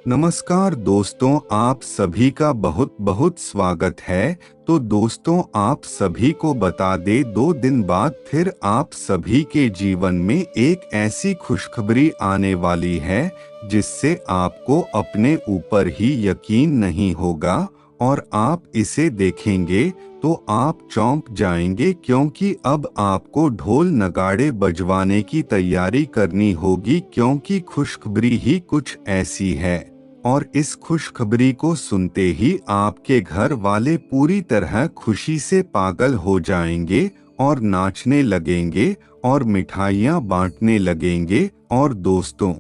नमस्कार दोस्तों, आप सभी का बहुत बहुत स्वागत है। तो दोस्तों, आप सभी को बता दे 2 दिन बाद फिर आप सभी के जीवन में एक ऐसी खुशखबरी आने वाली है जिससे आपको अपने ऊपर ही यकीन नहीं होगा और आप इसे देखेंगे तो आप चौंक जाएंगे, क्योंकि अब आपको ढोल नगाड़े बजवाने की तैयारी करनी होगी, क्योंकि खुशखबरी ही कुछ ऐसी है। और इस खुशखबरी को सुनते ही आपके घर वाले पूरी तरह खुशी से पागल हो जाएंगे और नाचने लगेंगे और मिठाइयाँ बांटने लगेंगे। और दोस्तों,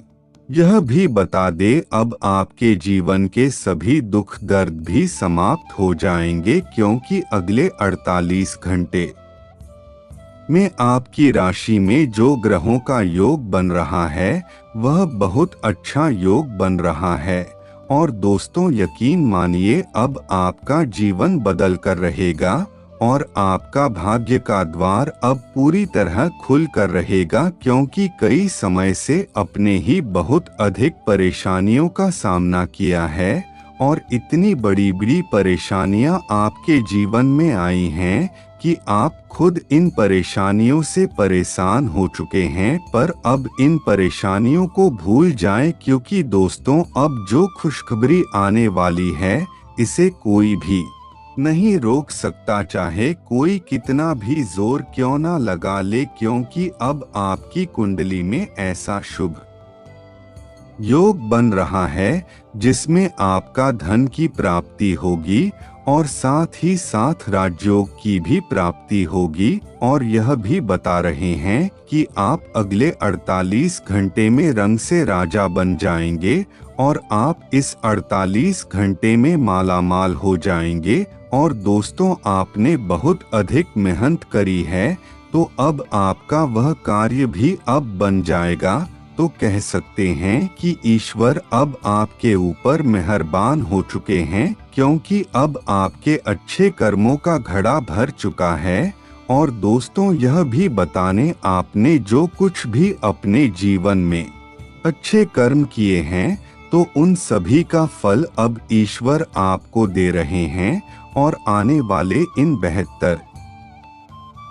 यह भी बता दे, अब आपके जीवन के सभी दुख दर्द भी समाप्त हो जाएंगे, क्योंकि अगले 48 घंटे में आपकी राशि में जो ग्रहों का योग बन रहा है वह बहुत अच्छा योग बन रहा है। और दोस्तों, यकीन मानिए, अब आपका जीवन बदल कर रहेगा और आपका भाग्य का द्वार अब पूरी तरह खुल कर रहेगा, क्योंकि कई समय से अपने ही बहुत अधिक परेशानियों का सामना किया है और इतनी बड़ी बड़ी परेशानियां आपके जीवन में आई हैं कि आप खुद इन परेशानियों से परेशान हो चुके हैं। पर अब इन परेशानियों को भूल जाएं, क्योंकि दोस्तों, अब जो खुशखबरी आने वाली है इसे कोई भी नहीं रोक सकता, चाहे कोई कितना भी जोर क्यों ना लगा ले, क्योंकि अब आपकी कुंडली में ऐसा शुभ योग बन रहा है जिसमें आपका धन की प्राप्ति होगी और साथ ही साथ राजयोग की भी प्राप्ति होगी। और यह भी बता रहे हैं कि आप अगले 48 घंटे में रंग से राजा बन जाएंगे और आप इस 48 घंटे में मालामाल हो जाएंगे। और दोस्तों, आपने बहुत अधिक मेहनत करी है, तो अब आपका वह कार्य भी अब बन जाएगा। तो कह सकते हैं कि ईश्वर अब आपके ऊपर मेहरबान हो चुके हैं, क्योंकि अब आपके अच्छे कर्मों का घड़ा भर चुका है। और दोस्तों, यह भी बताने, आपने जो कुछ भी अपने जीवन में अच्छे कर्म किए हैं तो उन सभी का फल अब ईश्वर आपको दे रहे हैं। और आने वाले इन 72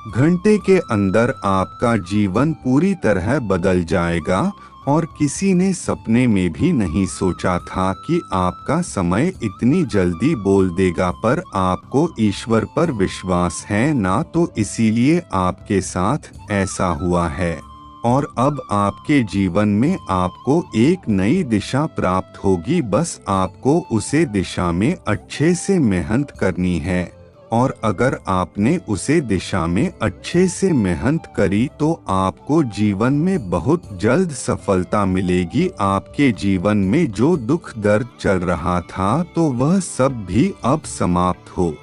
घंटे के अंदर आपका जीवन पूरी तरह बदल जाएगा। और किसी ने सपने में भी नहीं सोचा था कि आपका समय इतनी जल्दी बोल देगा, पर आपको ईश्वर पर विश्वास है ना, तो इसीलिए आपके साथ ऐसा हुआ है। और अब आपके जीवन में आपको एक नई दिशा प्राप्त होगी, बस आपको उसे दिशा में अच्छे से मेहनत करनी है। और अगर आपने उसे दिशा में अच्छे से मेहनत करी तो आपको जीवन में बहुत जल्द सफलता मिलेगी। आपके जीवन में जो दुख दर्द चल रहा था तो वह सब भी अब समाप्त हो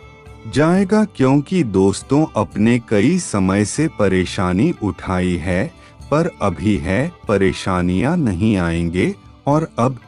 जाएगा, क्योंकि दोस्तों, अपने कई समय से परेशानी उठाई है, पर अभी है परेशानियां नहीं आएंगे। और अब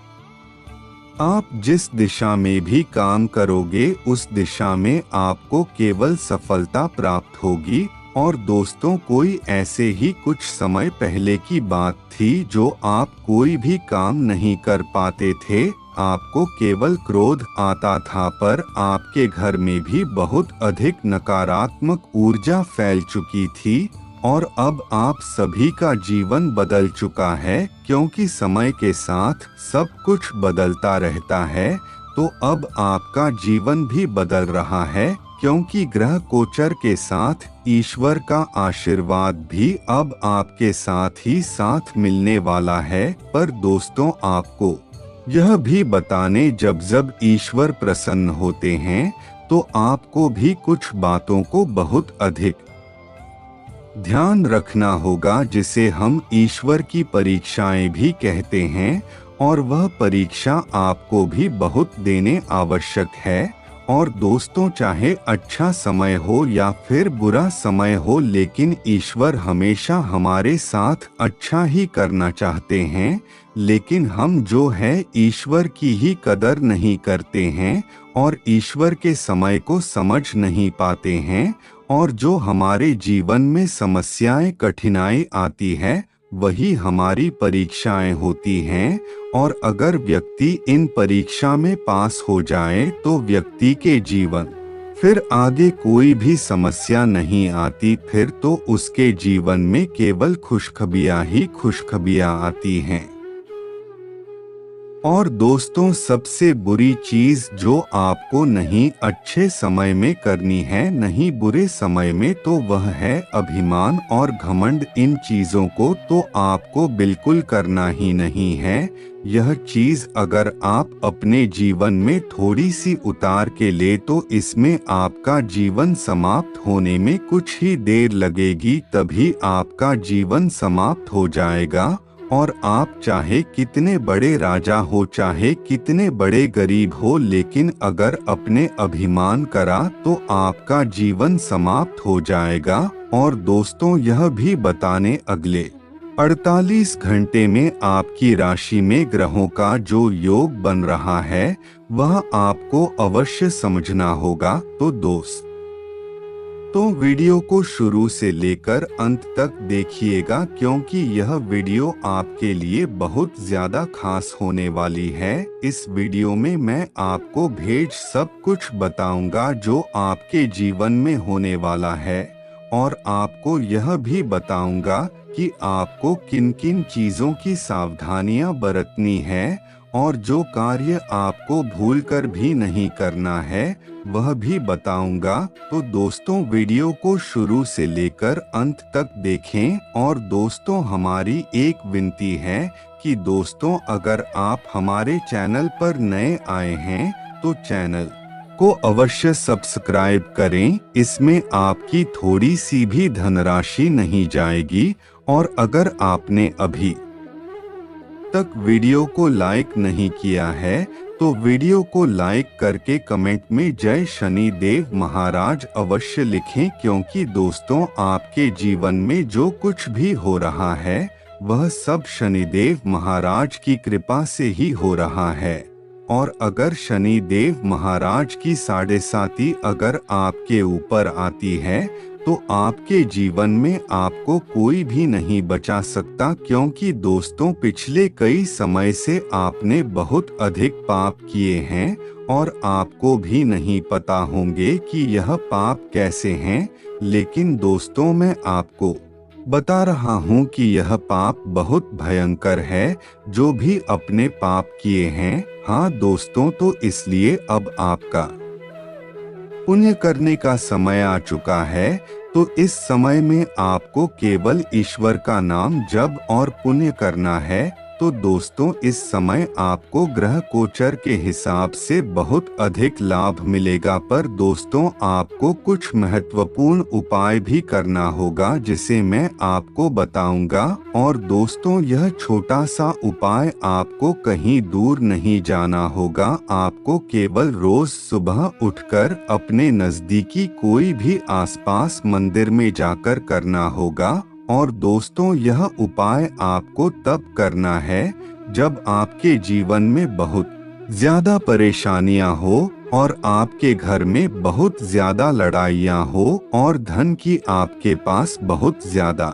आप जिस दिशा में भी काम करोगे उस दिशा में आपको केवल सफलता प्राप्त होगी। और दोस्तों, कोई ऐसे ही कुछ समय पहले की बात थी जो आप कोई भी काम नहीं कर पाते थे, आपको केवल क्रोध आता था, पर आपके घर में भी बहुत अधिक नकारात्मक ऊर्जा फैल चुकी थी। और अब आप सभी का जीवन बदल चुका है, क्योंकि समय के साथ सब कुछ बदलता रहता है। तो अब आपका जीवन भी बदल रहा है, क्योंकि ग्रह गोचर के साथ ईश्वर का आशीर्वाद भी अब आपके साथ ही साथ मिलने वाला है। पर दोस्तों, आपको यह भी बताने, जब जब ईश्वर प्रसन्न होते हैं तो आपको भी कुछ बातों को बहुत अधिक ध्यान रखना होगा, जिसे हम ईश्वर की परीक्षाएं भी कहते हैं। और वह परीक्षा आपको भी बहुत देने आवश्यक है। और दोस्तों, चाहे अच्छा समय हो या फिर बुरा समय हो, लेकिन ईश्वर हमेशा हमारे साथ अच्छा ही करना चाहते हैं। लेकिन हम जो है ईश्वर की ही कदर नहीं करते हैं और ईश्वर के समय को समझ नहीं पाते हैं। और जो हमारे जीवन में समस्याएं, कठिनाई आती है वही हमारी परीक्षाएं होती हैं, और अगर व्यक्ति इन परीक्षा में पास हो जाए तो व्यक्ति के जीवन फिर आगे कोई भी समस्या नहीं आती, फिर तो उसके जीवन में केवल खुशखबरियां ही खुशखबरियां आती हैं। और दोस्तों, सबसे बुरी चीज जो आपको नहीं अच्छे समय में करनी है, नहीं बुरे समय में, तो वह है अभिमान और घमंड। इन चीजों को तो आपको बिल्कुल करना ही नहीं है। यह चीज अगर आप अपने जीवन में थोड़ी सी उतार के ले तो इसमें आपका जीवन समाप्त होने में कुछ ही देर लगेगी, तभी आपका जीवन समाप्त हो जाएगा। और आप चाहे कितने बड़े राजा हो, चाहे कितने बड़े गरीब हो, लेकिन अगर अपने अभिमान करा तो आपका जीवन समाप्त हो जाएगा। और दोस्तों, यह भी बताने अगले 48 घंटे में आपकी राशि में ग्रहों का जो योग बन रहा है वह आपको अवश्य समझना होगा। तो वीडियो को शुरू से लेकर अंत तक देखिएगा, क्योंकि यह वीडियो आपके लिए बहुत ज्यादा खास होने वाली है। इस वीडियो में मैं आपको भेज सब कुछ बताऊंगा जो आपके जीवन में होने वाला है, और आपको यह भी बताऊंगा कि आपको किन किन चीजों की सावधानियां बरतनी है, और जो कार्य आपको भूलकर भी नहीं करना है वह भी बताऊंगा। तो दोस्तों, वीडियो को शुरू से लेकर अंत तक देखें। और दोस्तों, हमारी एक विनती है कि दोस्तों, अगर आप हमारे चैनल पर नए आए हैं तो चैनल को अवश्य सब्सक्राइब करें। इसमें आपकी थोड़ी सी भी धनराशि नहीं जाएगी। और अगर आपने अभी तक वीडियो को लाइक नहीं किया है तो वीडियो को लाइक करके कमेंट में जय शनि देव महाराज अवश्य लिखें, क्योंकि दोस्तों, आपके जीवन में जो कुछ भी हो रहा है वह सब शनिदेव महाराज की कृपा से ही हो रहा है। और अगर शनिदेव महाराज की 7.5 अगर आपके ऊपर आती है तो आपके जीवन में आपको कोई भी नहीं बचा सकता, क्योंकि दोस्तों, पिछले कई समय से आपने बहुत अधिक पाप किए हैं और आपको भी नहीं पता होंगे कि यह पाप कैसे हैं। लेकिन दोस्तों, मैं आपको बता रहा हूँ कि यह पाप बहुत भयंकर है, जो भी अपने पाप किए हैं। हाँ दोस्तों, तो इसलिए अब आपका पुण्य करने का समय आ चुका है। तो इस समय में आपको केवल ईश्वर का नाम जप और पुण्य करना है। तो दोस्तों, इस समय आपको ग्रह गोचर के हिसाब से बहुत अधिक लाभ मिलेगा, पर दोस्तों, आपको कुछ महत्वपूर्ण उपाय भी करना होगा जिसे मैं आपको बताऊंगा। और दोस्तों, यह छोटा सा उपाय आपको कहीं दूर नहीं जाना होगा। आपको केवल रोज सुबह उठकर अपने नजदीकी कोई भी आसपास मंदिर में जाकर करना होगा। और दोस्तों, यह उपाय आपको तब करना है जब आपके जीवन में बहुत ज्यादा परेशानियां हो और आपके घर में बहुत ज्यादा लड़ाइयां हो और धन की आपके पास बहुत ज्यादा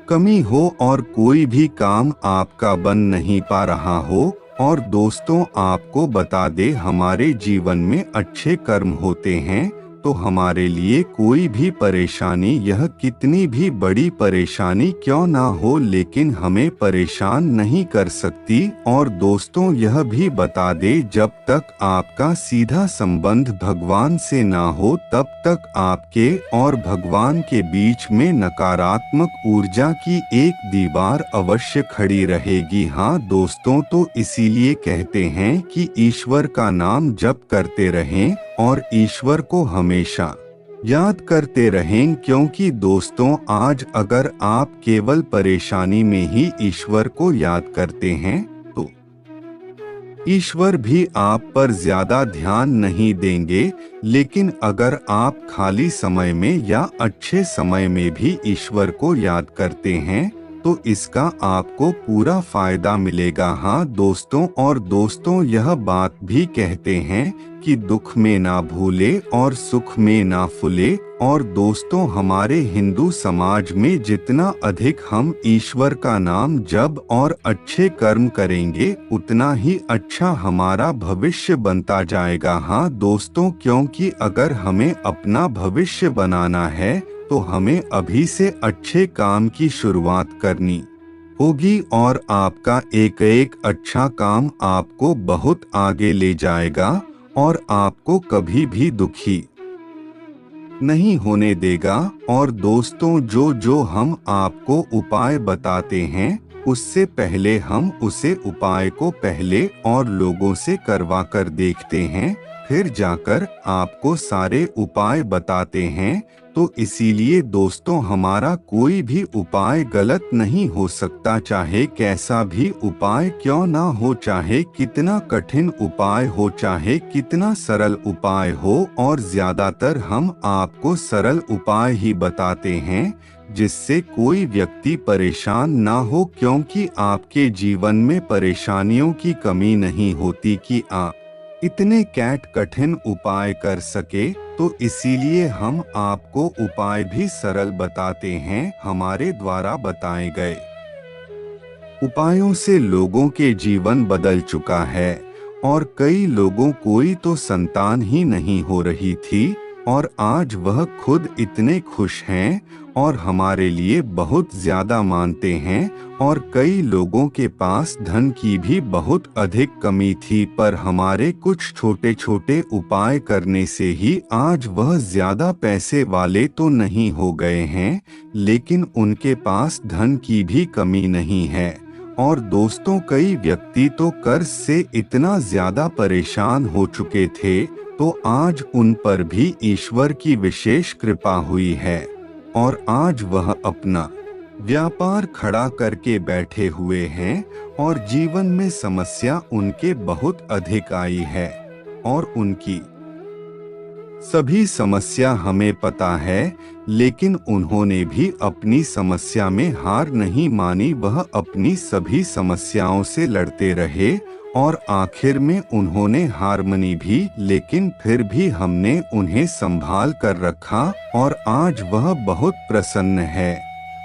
कमी हो और कोई भी काम आपका बन नहीं पा रहा हो। और दोस्तों, आपको बता दे, हमारे जीवन में अच्छे कर्म होते हैं तो हमारे लिए कोई भी परेशानी, यह कितनी भी बड़ी परेशानी क्यों ना हो, लेकिन हमें परेशान नहीं कर सकती। और दोस्तों, यह भी बता दे, जब तक आपका सीधा संबंध भगवान से ना हो तब तक आपके और भगवान के बीच में नकारात्मक ऊर्जा की एक दीवार अवश्य खड़ी रहेगी। हाँ दोस्तों, तो इसीलिए कहते हैं कि ईश्वर का नाम जप करते रहें और ईश्वर को हमेशा याद करते रहें, क्योंकि दोस्तों, आज अगर आप केवल परेशानी में ही ईश्वर को याद करते हैं तो ईश्वर भी आप पर ज्यादा ध्यान नहीं देंगे। लेकिन अगर आप खाली समय में या अच्छे समय में भी ईश्वर को याद करते हैं तो इसका आपको पूरा फायदा मिलेगा। हाँ दोस्तों, और दोस्तों यह बात भी कहते हैं कि दुख में ना भूले और सुख में ना फूले। और दोस्तों हमारे हिंदू समाज में जितना अधिक हम ईश्वर का नाम जप और अच्छे कर्म करेंगे उतना ही अच्छा हमारा भविष्य बनता जाएगा। हाँ दोस्तों, क्योंकि अगर हमें अपना भविष्य बनाना है तो हमें अभी से अच्छे काम की शुरुआत करनी होगी और आपका एक एक अच्छा काम आपको बहुत आगे ले जाएगा और आपको कभी भी दुखी नहीं होने देगा। और दोस्तों जो जो हम आपको उपाय बताते हैं उससे पहले हम उसे उपाय को पहले और लोगों से करवा कर देखते हैं, फिर जाकर आपको सारे उपाय बताते हैं। तो इसीलिए दोस्तों हमारा कोई भी उपाय गलत नहीं हो सकता, चाहे कैसा भी उपाय क्यों ना हो, चाहे कितना कठिन उपाय हो, चाहे कितना सरल उपाय हो। और ज्यादातर हम आपको सरल उपाय ही बताते हैं जिससे कोई व्यक्ति परेशान ना हो, क्योंकि आपके जीवन में परेशानियों की कमी नहीं होती कि आप इतने कठिन उपाय कर सके। तो इसीलिए हम आपको उपाय भी सरल बताते हैं। हमारे द्वारा बताए गए उपायों से लोगों के जीवन बदल चुका है और कई लोगों कोई तो संतान ही नहीं हो रही थी और आज वह खुद इतने खुश हैं और हमारे लिए बहुत ज्यादा मानते हैं। और कई लोगों के पास धन की भी बहुत अधिक कमी थी, पर हमारे कुछ छोटे छोटे उपाय करने से ही आज वह ज्यादा पैसे वाले तो नहीं हो गए हैं, लेकिन उनके पास धन की भी कमी नहीं है। और दोस्तों कई व्यक्ति तो कर्ज से इतना ज्यादा परेशान हो चुके थे, तो आज उन पर भी ईश्वर की विशेष कृपा हुई है और आज वह अपना व्यापार खड़ा करके बैठे हुए हैं और जीवन में समस्या उनके बहुत अधिक आई है। और उनकी सभी समस्या हमें पता है, लेकिन उन्होंने भी अपनी समस्या में हार नहीं मानी। वह अपनी सभी समस्याओं से लड़ते रहे और आखिर में उन्होंने हार मानी भी, लेकिन फिर भी हमने उन्हें संभाल कर रखा और आज वह बहुत प्रसन्न है।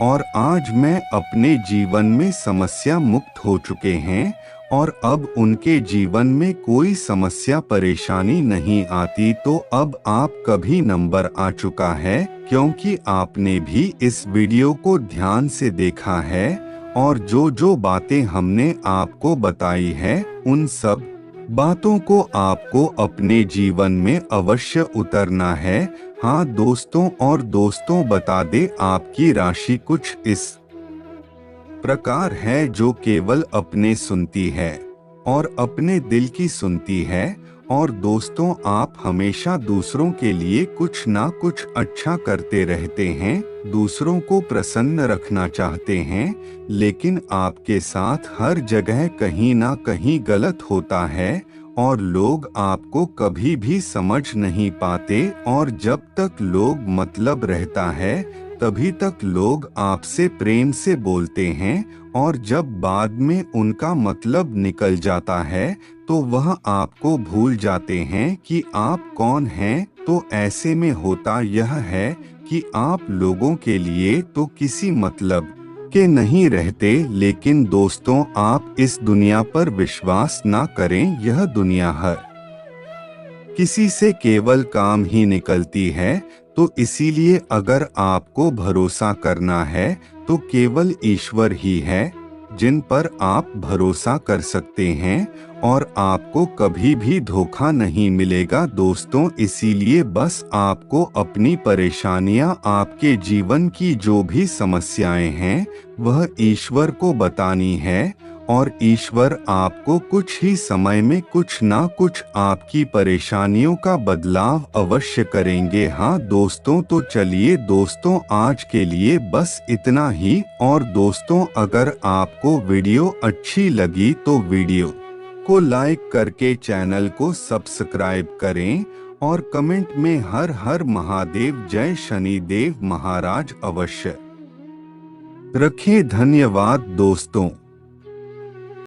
और आज मैं अपने जीवन में समस्या मुक्त हो चुके हैं और अब उनके जीवन में कोई समस्या परेशानी नहीं आती। तो अब आपका भी नंबर आ चुका है, क्योंकि आपने भी इस वीडियो को ध्यान से देखा है और जो जो बातें हमने आपको बताई है उन सब बातों को आपको अपने जीवन में अवश्य उतरना है। हाँ दोस्तों, और दोस्तों बता दे आपकी राशि कुछ इस प्रकार है जो केवल अपने सुनती है और अपने दिल की सुनती है। और दोस्तों आप हमेशा दूसरों के लिए कुछ ना कुछ अच्छा करते रहते हैं, दूसरों को प्रसन्न रखना चाहते हैं, लेकिन आपके साथ हर जगह कहीं ना कहीं गलत होता है और लोग आपको कभी भी समझ नहीं पाते। और जब तक लोग मतलब रहता है तभी तक लोग आपसे प्रेम से बोलते हैं और जब बाद में उनका मतलब निकल जाता है तो वह आपको भूल जाते हैं कि आप कौन हैं। तो ऐसे में होता यह है कि आप लोगों के लिए तो किसी मतलब के नहीं रहते। लेकिन दोस्तों आप इस दुनिया पर विश्वास ना करें, यह दुनिया हर किसी से केवल काम ही निकलती है। तो इसीलिए अगर आपको भरोसा करना है तो केवल ईश्वर ही है जिन पर आप भरोसा कर सकते हैं और आपको कभी भी धोखा नहीं मिलेगा। दोस्तों इसीलिए बस आपको अपनी परेशानियां, आपके जीवन की जो भी समस्याएं हैं वह ईश्वर को बतानी है और ईश्वर आपको कुछ ही समय में कुछ ना कुछ आपकी परेशानियों का बदलाव अवश्य करेंगे। हाँ दोस्तों, तो चलिए दोस्तों आज के लिए बस इतना ही। और दोस्तों अगर आपको वीडियो अच्छी लगी तो वीडियो को लाइक करके चैनल को सब्सक्राइब करें और कमेंट में हर हर महादेव, जय शनिदेव महाराज अवश्य रखें। धन्यवाद दोस्तों।